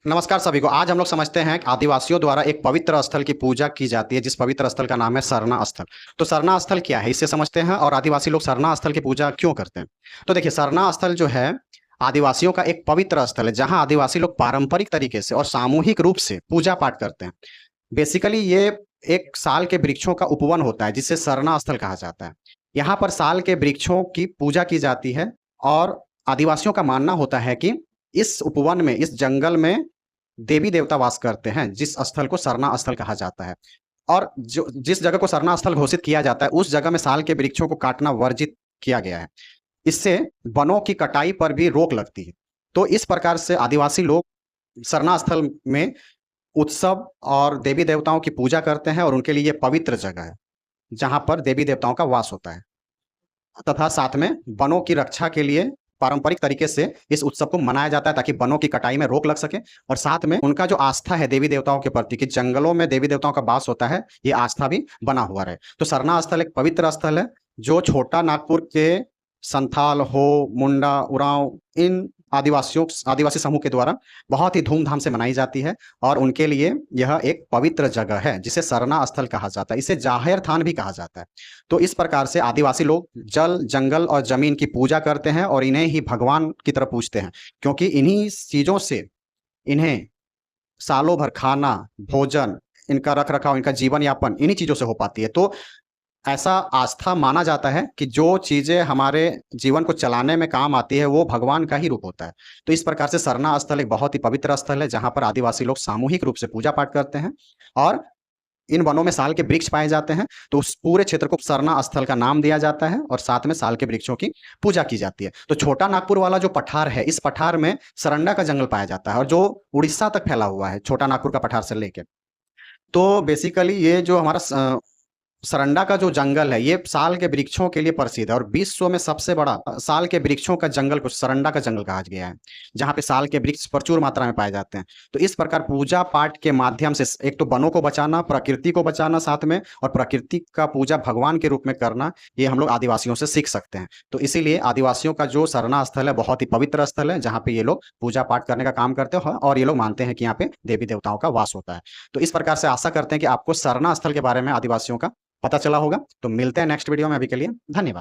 नमस्कार सभी को। आज हम लोग समझते हैं कि आदिवासियों द्वारा एक पवित्र स्थल की पूजा की जाती है, जिस पवित्र स्थल का नाम है सरना स्थल। तो सरना स्थल क्या है, इससे समझते हैं, और आदिवासी लोग सरना स्थल की पूजा क्यों करते हैं। तो देखिए, सरना स्थल जो है आदिवासियों का एक पवित्र स्थल है, जहां आदिवासी लोग पारंपरिक तरीके से और सामूहिक रूप से पूजा पाठ करते हैं। बेसिकली ये एक साल के वृक्षों का उपवन होता है, जिसे सरना स्थल कहा जाता है। यहाँ पर साल के वृक्षों की पूजा की जाती है, और आदिवासियों का मानना होता है कि इस उपवन में, इस जंगल में देवी देवता वास करते हैं, जिस स्थल को सरना स्थल कहा जाता है। और जो जिस जगह को सरना स्थल घोषित किया जाता है, उस जगह में साल के वृक्षों को काटना वर्जित किया गया है। इससे वनों की कटाई पर भी रोक लगती है। तो इस प्रकार से आदिवासी लोग सरना स्थल में उत्सव और देवी देवताओं की पूजा करते हैं, और उनके लिए ये पवित्र जगह है जहां पर देवी देवताओं का वास होता है। तथा साथ में वनों की रक्षा के लिए पारंपरिक तरीके से इस उत्सव को मनाया जाता है, ताकि वनों की कटाई में रोक लग सके। और साथ में उनका जो आस्था है देवी देवताओं के प्रति, कि जंगलों में देवी देवताओं का वास होता है, ये आस्था भी बना हुआ रहे। तो सरना स्थल एक पवित्र स्थल है, जो छोटा नागपुर के संथाल, हो, मुंडा, उरांव, इन आदिवासी समूह के द्वारा बहुत ही धूमधाम से मनाई जाती है। और उनके लिए यह एक पवित्र जगह है, जिसे सरना स्थल कहा जाता है। इसे जाहेर थान भी कहा जाता है। तो इस प्रकार से आदिवासी लोग जल, जंगल और जमीन की पूजा करते हैं, और इन्हें ही भगवान की तरह पूजते हैं, क्योंकि इन्हीं चीजों से इन्हें सालों भर खाना, भोजन, इनका रख रखाव, इनका जीवन यापन इन्हीं चीजों से हो पाती है। तो ऐसा आस्था माना जाता है कि जो चीजें हमारे जीवन को चलाने में काम आती है, वो भगवान का ही रूप होता है। तो इस प्रकार से सरना स्थल एक बहुत ही पवित्र स्थल है, जहां पर आदिवासी लोग सामूहिक रूप से पूजा पाठ करते हैं। और इन वनों में साल के वृक्ष पाए जाते हैं, तो उस पूरे क्षेत्र को सरना स्थल का नाम दिया जाता है, और साथ में साल के वृक्षों की पूजा की जाती है। तो छोटा नागपुर वाला जो पठार है, इस पठार में सरंडा का जंगल पाया जाता है, और जो उड़ीसा तक फैला हुआ है, छोटा नागपुर का पठार से लेके। तो बेसिकली ये जो हमारा सरंडा का जो जंगल है, ये साल के वृक्षों के लिए प्रसिद्ध है, और विश्व में सबसे बड़ा साल के वृक्षों का जंगल को सरंडा का जंगल कहा गया है, जहाँ पे साल के वृक्ष प्रचुर मात्रा में पाए जाते हैं। तो इस प्रकार पूजा पाठ के माध्यम से एक तो वनों को बचाना, प्रकृति को बचाना साथ में, और प्रकृति का पूजा भगवान के रूप में करना, ये हम लोग आदिवासियों से सीख सकते हैं। तो इसीलिए आदिवासियों का जो सरना स्थल है बहुत ही पवित्र स्थल है, जहाँ पे ये लोग पूजा पाठ करने का काम करते हैं, और ये लोग मानते हैं कि यहाँ पे देवी देवताओं का वास होता है। तो इस प्रकार से आशा करते हैं कि आपको सरना स्थल के बारे में आदिवासियों का पता चला होगा। तो मिलते हैं नेक्स्ट वीडियो में। अभी के लिए धन्यवाद।